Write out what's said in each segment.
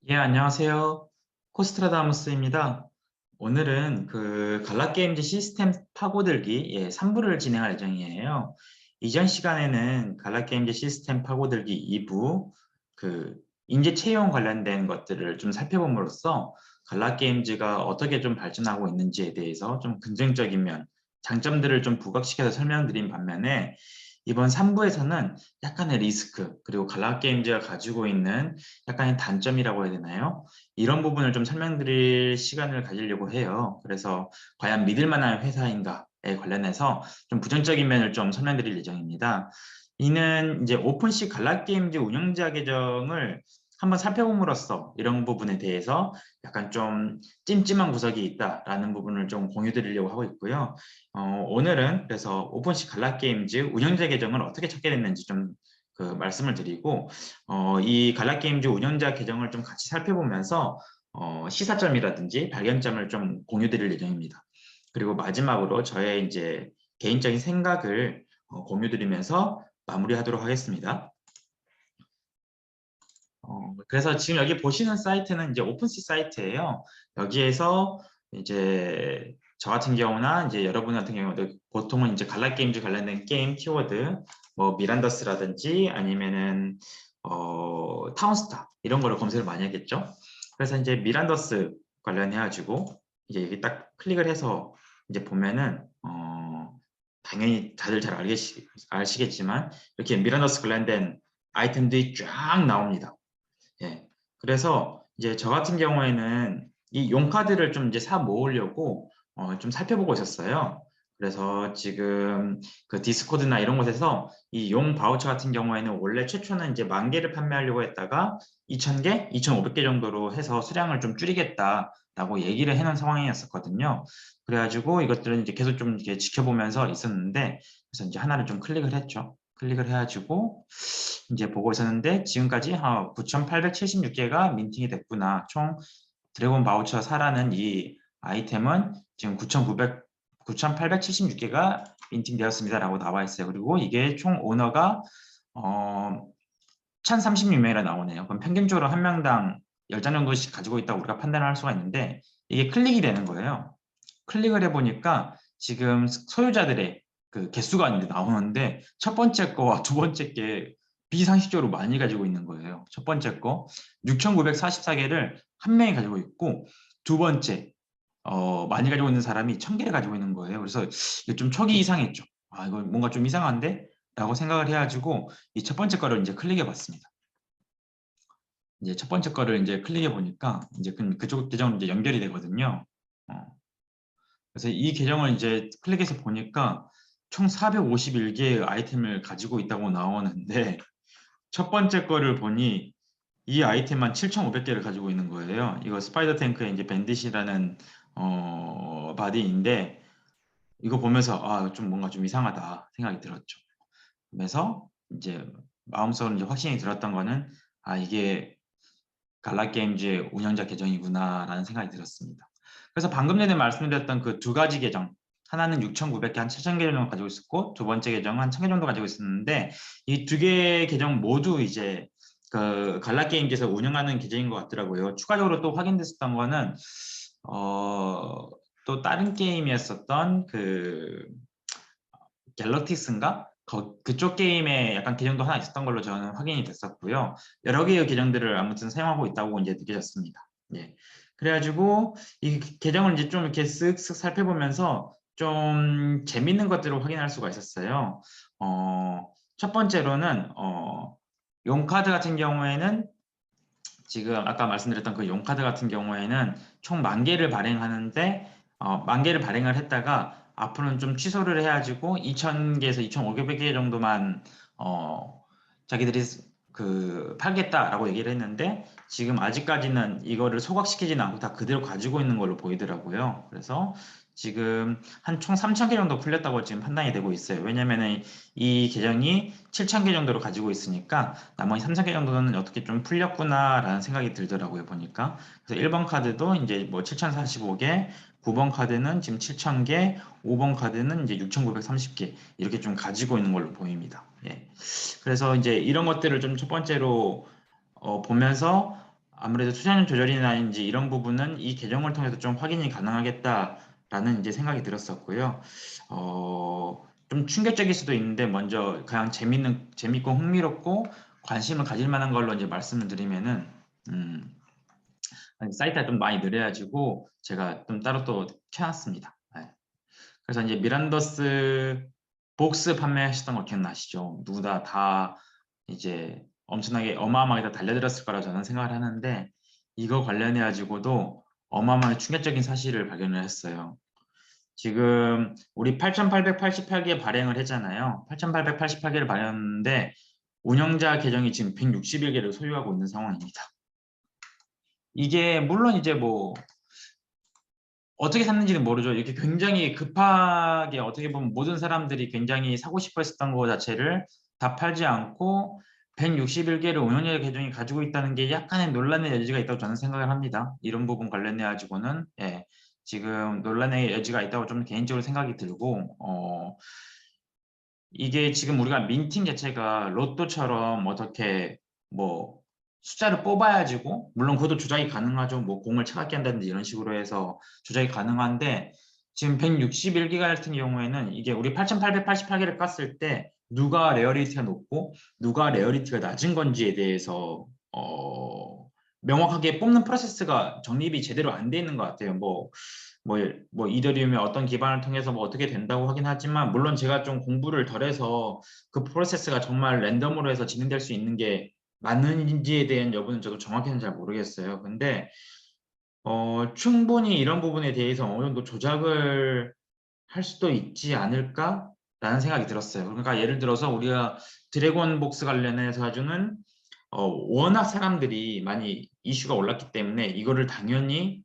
예, 안녕하세요. 코스트라다무스입니다. 오늘은 그 갈라게임즈 시스템 파고들기 3부를 진행할 예정이에요. 이전 시간에는 갈라게임즈 시스템 파고들기 2부 그 인재 채용 관련된 것들을 좀 살펴봄으로써 갈라게임즈가 어떻게 좀 발전하고 있는지에 대해서 좀 긍정적인 면, 장점들을 좀 부각시켜서 설명드린 반면에 이번 3부에서는 약간의 리스크, 그리고 갈라게임즈가 가지고 있는 약간의 단점이라고 해야 되나요? 이런 부분을 좀 설명드릴 시간을 가지려고 해요. 그래서 과연 믿을 만한 회사인가에 관련해서 좀 부정적인 면을 좀 설명드릴 예정입니다. 이는 이제 오픈시 갈라게임즈 운영자 계정을 한번 살펴봄으로써 이런 부분에 대해서 약간 좀 찜찜한 구석이 있다라는 부분을 좀 공유 드리려고 하고 있고요. 오늘은 그래서 오픈시 갈라게임즈 운영자 계정을 어떻게 찾게 됐는지 좀 그 말씀을 드리고 이 갈라게임즈 운영자 계정을 좀 같이 살펴보면서 시사점이라든지 발견점을 좀 공유 드릴 예정입니다. 그리고 마지막으로 저의 이제 개인적인 생각을 공유 드리면서 마무리하도록 하겠습니다. 그래서 지금 여기 보시는 사이트는 이제 오픈시 사이트예요. 여기에서 이제 저 같은 경우나 이제 여러분 같은 경우도 보통은 이제 갈라게임즈 관련된 게임 키워드, 뭐 미란더스라든지 아니면은 타운스타 이런 거를 검색을 많이 하겠죠. 그래서 이제 미란더스 관련해가지고 이제 여기 딱 클릭을 해서 이제 보면은 당연히 다들 잘 아시겠지만 이렇게 미란더스 관련된 아이템들이 쫙 나옵니다. 예. 그래서 이제 저 같은 경우에는 이 용카드를 좀 이제 사 모으려고 좀 살펴보고 있었어요. 그래서 지금 그 디스코드나 이런 곳에서 이 용 바우처 같은 경우에는 원래 최초는 이제 10,000개를 판매하려고 했다가 2,000개, 2,500개 정도로 해서 수량을 좀 줄이겠다라고 얘기를 해놓은 상황이었었거든요. 그래가지고 이것들은 이제 계속 좀 이렇게 지켜보면서 있었는데 그래서 이제 하나를 좀 클릭을 했죠. 클릭을 해가지고 이제 보고 있었는데 지금까지 9,876개가 민팅이 됐구나. 총 드래곤 바우처 사라는 이 아이템은 지금 9,876개가 민팅되었습니다라고 나와 있어요. 그리고 이게 총 오너가 1,036명이라 나오네요. 그럼 평균적으로 한 명당 10장 정도씩 가지고 있다고 우리가 판단을 할 수가 있는데 이게 클릭이 되는 거예요. 클릭을 해보니까 지금 소유자들의 그 개수가 이제 나오는데 첫 번째 거와 두 번째 게 비상식적으로 많이 가지고 있는 거예요. 첫 번째 거 6,944개를 한 명이 가지고 있고 두 번째 많이 가지고 있는 사람이 1,000개를 가지고 있는 거예요. 그래서 이게 좀 촉이 이상했죠. 아, 이거 뭔가 좀 이상한데? 라고 생각을 해가지고 이 첫 번째 거를 이제 클릭해 봤습니다. 이제 첫 번째 거를 이제 클릭해 보니까 이제 그쪽 계정으로 이제 연결이 되거든요. 어, 그래서 이 계정을 이제 클릭해서 보니까 총 451개의 아이템을 가지고 있다고 나오는데 첫 번째 거를 보니 이 아이템만 7,500개를 가지고 있는 거예요. 이거 스파이더 탱크의 이제 밴딧이라는 바디인데 이거 보면서 좀 뭔가 좀 이상하다 생각이 들었죠. 그래서 이제 마음속으로 이제 확신이 들었던 거는 이게 갈라게임즈의 운영자 계정이구나라는 생각이 들었습니다. 그래서 방금 전에 말씀드렸던 그 두 가지 계정, 하나는 6,900개, 한 7,000개 정도 가지고 있었고 두 번째 계정은 한 1,000개 정도 가지고 있었는데 이 두 개의 계정 모두 이제 그 갈라게임즈에서 운영하는 계정인 것 같더라고요. 추가적으로 또 확인됐었던 거는 또 다른 게임이었었던 그 갤럭티스인가? 그쪽 게임에 약간 계정도 하나 있었던 걸로 저는 확인이 됐었고요. 여러 개의 계정들을 아무튼 사용하고 있다고 이제 느껴졌습니다. 예. 그래가지고 이 계정을 이제 좀 이렇게 쓱쓱 살펴보면서 좀 재밌는 것들을 확인할 수가 있었어요. 첫 번째로는 용카드 같은 경우에는 지금 아까 말씀드렸던 그 용카드 같은 경우에는 총 10,000개를 발행하는데 10,000개를 발행을 했다가 앞으로는 좀 취소를 해가지고 2,000개에서 2,500개 정도만 자기들이 그 팔겠다라고 얘기를 했는데 지금 아직까지는 이거를 소각시키지는 않고 다 그대로 가지고 있는 걸로 보이더라고요. 그래서 지금 한 총 3,000개 정도 풀렸다고 지금 판단이 되고 있어요. 왜냐면은 이 계정이 7,000개 정도로 가지고 있으니까 나머지 3,000개 정도는 어떻게 좀 풀렸구나라는 생각이 들더라고요, 보니까. 그래서 1번 카드도 이제 뭐 7,045개, 9번 카드는 지금 7,000개, 5번 카드는 이제 6,930개 이렇게 좀 가지고 있는 걸로 보입니다. 예. 그래서 이제 이런 것들을 좀 첫 번째로 보면서 아무래도 수장률 조절이나인지 이런 부분은 이 계정을 통해서 좀 확인이 가능하겠다라는 이제 생각이 들었었고요. 좀 충격적일 수도 있는데 먼저 그냥 재밌고 흥미롭고 관심을 가질 만한 걸로 이제 말씀을 드리면은 사이트가 좀 많이 느려가지고 제가 좀 따로 또 켜놨습니다. 네. 그래서 이제 미란더스 복스 판매하셨던 거 기억나시죠? 누구 다 이제 엄청나게 어마어마하게 다 달려들었을 거라고 저는 생각을 하는데 이거 관련해 가지고도 어마어마하게 충격적인 사실을 발견을 했어요. 지금 우리 8,888개 발행을 했잖아요. 8,888개를 발행했는데 운영자 계정이 지금 161개를 소유하고 있는 상황입니다. 이게 물론 이제 뭐 어떻게 샀는지는 모르죠. 이렇게 굉장히 급하게 어떻게 보면 모든 사람들이 굉장히 사고 싶어 했었던 거 자체를 다 팔지 않고 161개를 운영자 계정이 가지고 있다는 게 약간의 논란의 여지가 있다고 저는 생각을 합니다. 이런 부분 관련해 가지고는 지금 논란의 여지가 있다고 좀 개인적으로 생각이 들고 이게 지금 우리가 민팅 자체가 로또처럼 어떻게 뭐 숫자를 뽑아야지고 물론 그것도 조작이 가능하죠. 뭐 공을 차갑게 한다든지 이런 식으로 해서 조작이 가능한데 지금 161기가 같은 경우에는 이게 우리 8,888개를 깠을 때 누가 레어리티가 높고 누가 레어리티가 낮은 건지에 대해서 명확하게 뽑는 프로세스가 정립이 제대로 안 돼 있는 것 같아요. 뭐 이더리움의 어떤 기반을 통해서 뭐 어떻게 된다고 하긴 하지만 물론 제가 좀 공부를 덜 해서 그 프로세스가 정말 랜덤으로 해서 진행될 수 있는 게 맞는지에 대한 여부는 저도 정확히는 잘 모르겠어요. 근데 충분히 이런 부분에 대해서 어느 정도 조작을 할 수도 있지 않을까라는 생각이 들었어요. 그러니까 예를 들어서 우리가 드래곤 복스 관련해서 가지고는 워낙 사람들이 많이 이슈가 올랐기 때문에 이거를 당연히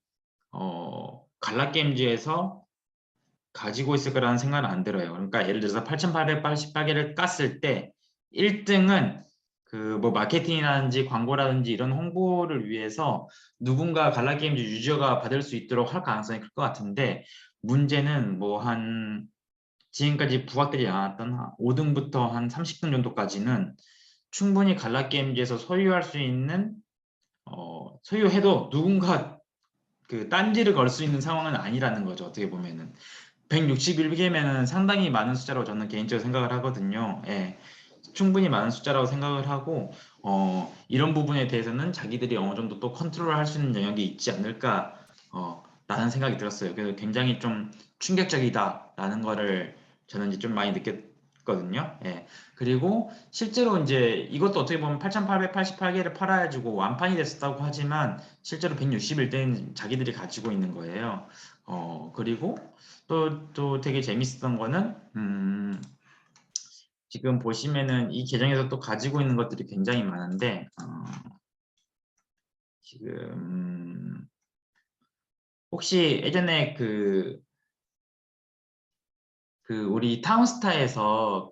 갈라게임즈에서 가지고 있을 거라는 생각은 안 들어요. 그러니까 예를 들어서 8,888개를 깠을 때 1등은 그 뭐 마케팅이라든지 광고라든지 이런 홍보를 위해서 누군가 갈라게임즈 유저가 받을 수 있도록 할 가능성이 클 것 같은데 문제는 뭐 한 지금까지 부각되지 않았던 5등부터 한 30등 정도까지는 충분히 갈라게임즈에서 소유할 수 있는 소유해도 누군가 그 딴지를 걸 수 있는 상황은 아니라는 거죠. 어떻게 보면은 161개면은 상당히 많은 숫자라고 저는 개인적으로 생각을 하거든요. 충분히 많은 숫자라고 생각을 하고 이런 부분에 대해서는 자기들이 어느 정도 또 컨트롤할 수 있는 영역이 있지 않을까 라는 생각이 들었어요. 그래서 굉장히 좀 충격적이다라는 거를 저는 이제 좀 많이 느꼈거든요. 그리고 실제로 이제 이것도 어떻게 보면 8,888개를 팔아가지고 완판이 됐었다고 하지만 실제로 161대는 자기들이 가지고 있는 거예요. 그리고 또 되게 재밌었던 거는 지금 보시면은 이 계정에서 또 가지고 있는 것들이 굉장히 많은데 지금 혹시 예전에 그 우리 타운스타에서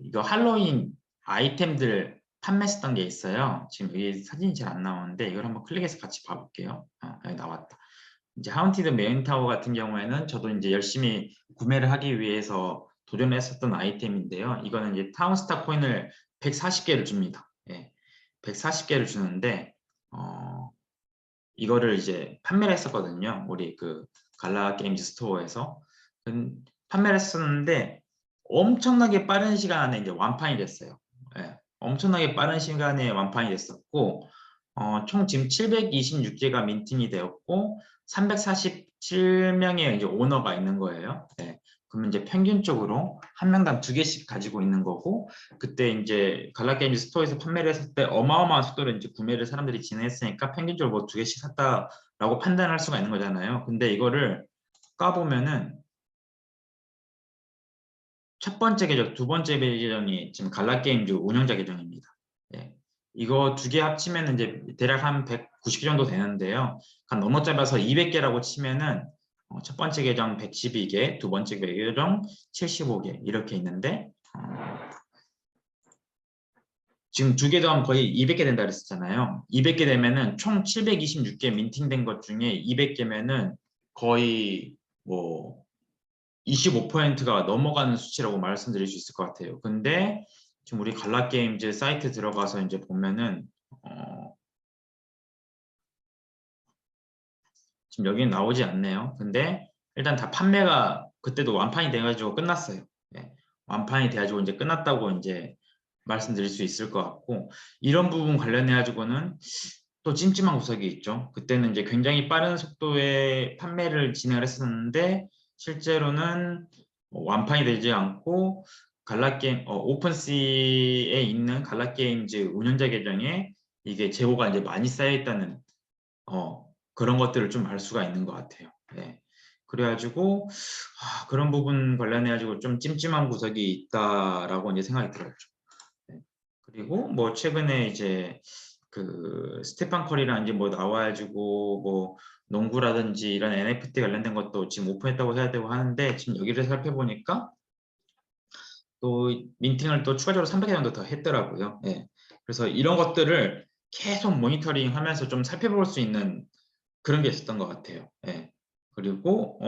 이거 할로윈 아이템들 판매했었던 게 있어요. 지금 여기 사진이 잘 안 나오는데 이걸 한번 클릭해서 같이 봐볼게요. 여기 나왔다. 이제 하운티드 메인타워 같은 경우에는 저도 이제 열심히 구매를 하기 위해서 도전했었던 아이템인데요. 이거는 이제 타운스타 코인을 140개를 줍니다. 140개를 주는데 이거를 이제 판매를 했었거든요. 우리 그 갈라 게임즈 스토어에서 판매를 했었는데 엄청나게 빠른 시간 안에 이제 완판이 됐어요. 엄청나게 빠른 시간에 완판이 됐었고 총 지금 726개가 민팅이 되었고 347명의 이제 오너가 있는 거예요. 그러면 이제 평균적으로 한 명당 2개씩 가지고 있는 거고 그때 이제 갈라게임즈 스토어에서 판매를 했을 때 어마어마한 속도로 이제 구매를 사람들이 진행했으니까 평균적으로 뭐 2개씩 샀다라고 판단할 수가 있는 거잖아요. 근데 이거를 까보면은 첫 번째 계정, 두 번째 계정이 지금 갈라게임즈 운영자 계정입니다. 이거 2개 합치면 이제 대략 한 190개 정도 되는데요. 한 너무 짧아서 200개라고 치면은 첫 번째 계정 112개, 두 번째 계정 75개 이렇게 있는데 지금 2개 더하면 거의 200개 된다 그랬었잖아요. 200개 되면은 총 726개 민팅된 것 중에 200개면은 거의 뭐 25%가 넘어가는 수치라고 말씀드릴 수 있을 것 같아요. 근데 지금 우리 갈라게임즈 사이트 들어가서 이제 보면은 지금 여기는 나오지 않네요. 근데 일단 다 판매가 그때도 완판이 돼가지고 끝났어요. 예, 완판이 돼가지고 이제 끝났다고 이제 말씀드릴 수 있을 것 같고, 이런 부분 관련해 가지고는 또 찜찜한 구석이 있죠. 그때는 이제 굉장히 빠른 속도의 판매를 진행을 했었는데 실제로는 완판이 되지 않고 갈라게임 오픈C에 있는 갈라게임즈 운영자 계정에 이게 재고가 이제 많이 쌓여 있다는 그런 것들을 좀 알 수가 있는 것 같아요. 네. 그래가지고 그런 부분 관련해 가지고 좀 찜찜한 구석이 있다라고 이제 생각이 들었죠. 네. 그리고 뭐 최근에 이제 그 스테판 커리랑 이제 뭐 나와가지고 뭐 농구라든지 이런 NFT 관련된 것도 지금 오픈했다고 해야 되고 하는데 지금 여기를 살펴보니까 또 민팅을 또 추가적으로 300개 정도 더 했더라고요. 예. 그래서 이런 것들을 계속 모니터링 하면서 좀 살펴볼 수 있는 그런 게 있었던 것 같아요. 예. 그리고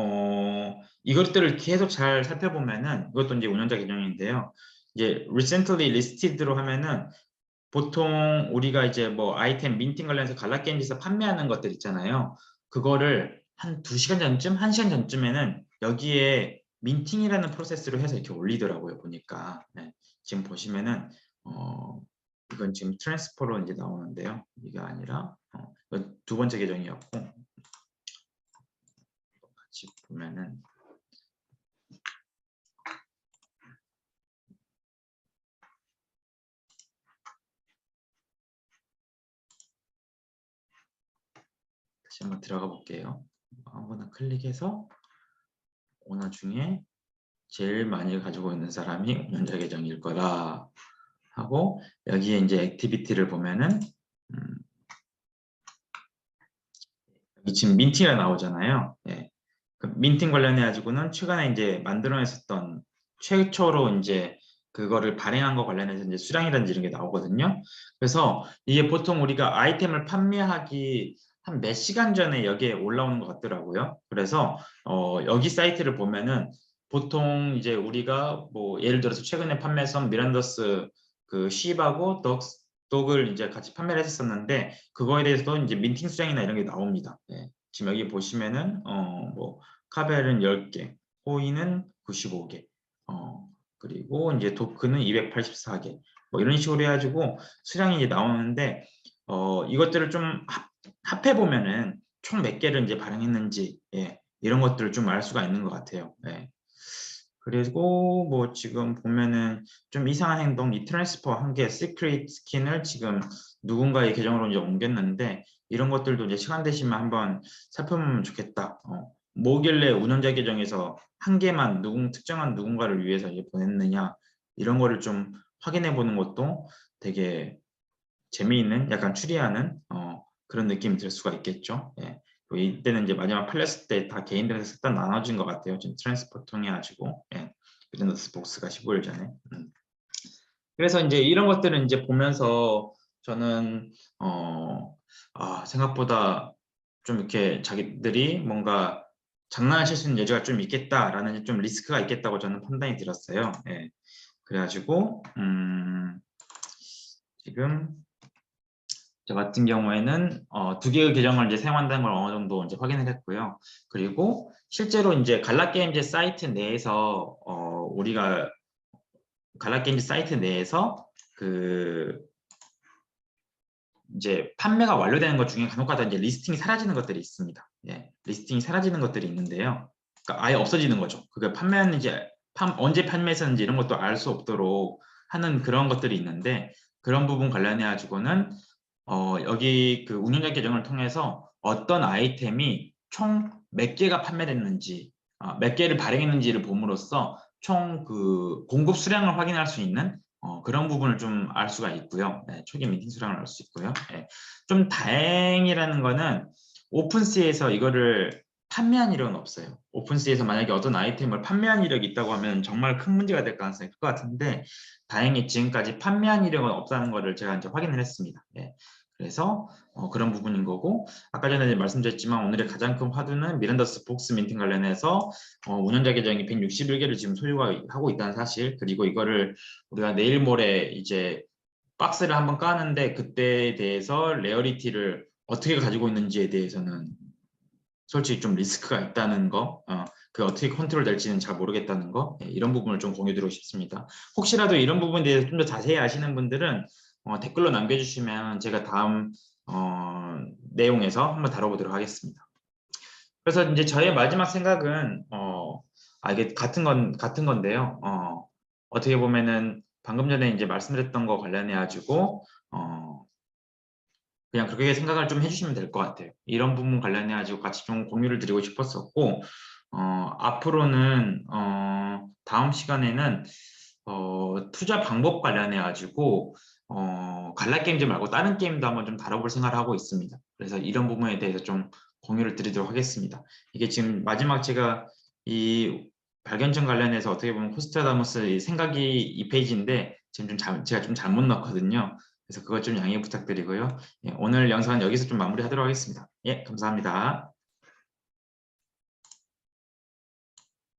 이것들을 계속 잘 살펴보면은 이것도 이제 운영자 계정인데요. 이제 recently listed로 하면은 보통 우리가 이제 뭐 아이템 민팅 관련해서 갈라게임즈에서 판매하는 것들 있잖아요. 그거를 한 2시간 전쯤, 1시간 전쯤에는 여기에 민팅이라는 프로세스로 해서 이렇게 올리더라고요. 보니까. 네. 지금 보시면은 이건 지금 트랜스퍼로 이제 나오는데요. 이게 아니라 이건 두 번째 계정이었고 같이 보면은 다시 한번 들어가 볼게요. 아무거나 클릭해서 오너 중에 제일 많이 가지고 있는 사람이 운영자 계정일 거다 하고 여기에 이제 액티비티를 보면은 여기 지금 민팅이 나오잖아요. 예. 그 민팅 관련해 가지고는 최근에 이제 만들어냈었던 최초로 이제 그거를 발행한 거 관련해서 이제 수량이라든지 이런 게 나오거든요. 그래서 이게 보통 우리가 아이템을 판매하기 한 몇 시간 전에 여기에 올라오는 것 같더라고요. 그래서 여기 사이트를 보면은 보통 이제 우리가 뭐 예를 들어서 최근에 판매했던 미란더스 그 쉽하고 독을 이제 같이 판매를 했었는데 그거에 대해서도 이제 민팅 수량이나 이런 게 나옵니다. 예. 지금 여기 보시면은 뭐 카벨은 10개, 호이는 95개, 그리고 이제 도크는 284개, 뭐 이런 식으로 해가지고 수량이 이제 나오는데 이것들을 좀 합해 보면은 총 몇 개를 이제 발행했는지 이런 것들을 좀 알 수가 있는 것 같아요. 그리고 뭐 지금 보면은 좀 이상한 행동, 이 트랜스퍼 한 개, 시크릿 스킨을 지금 누군가의 계정으로 이제 옮겼는데 이런 것들도 이제 시간 되시면 한번 살펴보면 좋겠다. 뭐길래 운영자 계정에서 한 개만 특정한 누군가를 위해서 이제 보냈느냐 이런 거를 좀 확인해 보는 것도 되게 재미있는 약간 추리하는 그런 느낌이 들 수가 있겠죠. 예. 이때는 이제 마지막 팔렸을 때 다 개인들에서 색깔 나눠진 것 같아요. 지금 트랜스퍼 통해 가지고 비즈니스 복스가 15일 전에. 그래서 이제 이런 것들은 이제 보면서 저는 생각보다 좀 이렇게 자기들이 뭔가 장난하실 수 있는 여지가 좀 있겠다라는 좀 리스크가 있겠다고 저는 판단이 들었어요. 예. 그래가지고 지금 저 같은 경우에는 두 개의 계정을 이제 사용한다는 걸 어느 정도 이제 확인을 했고요. 그리고 실제로 이제 갈라게임즈 사이트 내에서 우리가 갈라게임즈 사이트 내에서 그 이제 판매가 완료되는 것 중에 간혹가다 이제 리스팅이 사라지는 것들이 있습니다. 예, 리스팅이 사라지는 것들이 있는데요. 그러니까 아예 없어지는 거죠. 그게 판매했는지 언제 판매했었는지 이런 것도 알 수 없도록 하는 그런 것들이 있는데 그런 부분 관련해 가지고는 여기 그 운영자 계정을 통해서 어떤 아이템이 총 몇 개가 판매됐는지, 몇 개를 발행했는지를 봄으로써 총 그 공급 수량을 확인할 수 있는 그런 부분을 좀 알 수가 있고요. 네, 초기 미팅 수량을 알 수 있고요. 네. 좀 다행이라는 거는 오픈시에서 이거를 판매한 이력은 없어요. 오픈시에서 만약에 어떤 아이템을 판매한 이력이 있다고 하면 정말 큰 문제가 될 가능성이 클 것 같은데 다행히 지금까지 판매한 이력은 없다는 것을 제가 이제 확인을 했습니다. 네. 그래서 그런 부분인 거고 아까 전에 말씀드렸지만 오늘의 가장 큰 화두는 미란더스 복스 민팅 관련해서 운영자 계정이 161개를 지금 소유하고 있다는 사실 그리고 이거를 우리가 내일 모레 이제 박스를 한번 까는데 그때에 대해서 레어리티를 어떻게 가지고 있는지에 대해서는 솔직히 좀 리스크가 있다는 거, 그 어떻게 컨트롤 될지는 잘 모르겠다는 거, 이런 부분을 좀 공유드리고 싶습니다. 혹시라도 이런 부분에 대해서 좀 더 자세히 아시는 분들은 댓글로 남겨주시면 제가 다음 내용에서 한번 다뤄보도록 하겠습니다. 그래서 이제 저의 마지막 생각은 이게 같은 건데요. 어떻게 보면은 방금 전에 이제 말씀드렸던 거 관련해 가지고 그냥 그렇게 생각을 좀 해주시면 될 것 같아요. 이런 부분 관련해 가지고 같이 좀 공유를 드리고 싶었었고 앞으로는 다음 시간에는 투자 방법 관련해 가지고 갈라게임즈 말고 다른 게임도 한번 좀 다뤄볼 생각을 하고 있습니다. 그래서 이런 부분에 대해서 좀 공유를 드리도록 하겠습니다. 이게 지금 마지막 제가 이 발견점 관련해서 어떻게 보면 코스트다무스 생각이 이 페이지인데 지금 제가 좀 잘못 넣었거든요. 그래서 그것 좀 양해 부탁드리고요. 예, 오늘 영상은 여기서 좀 마무리하도록 하겠습니다. 예, 감사합니다.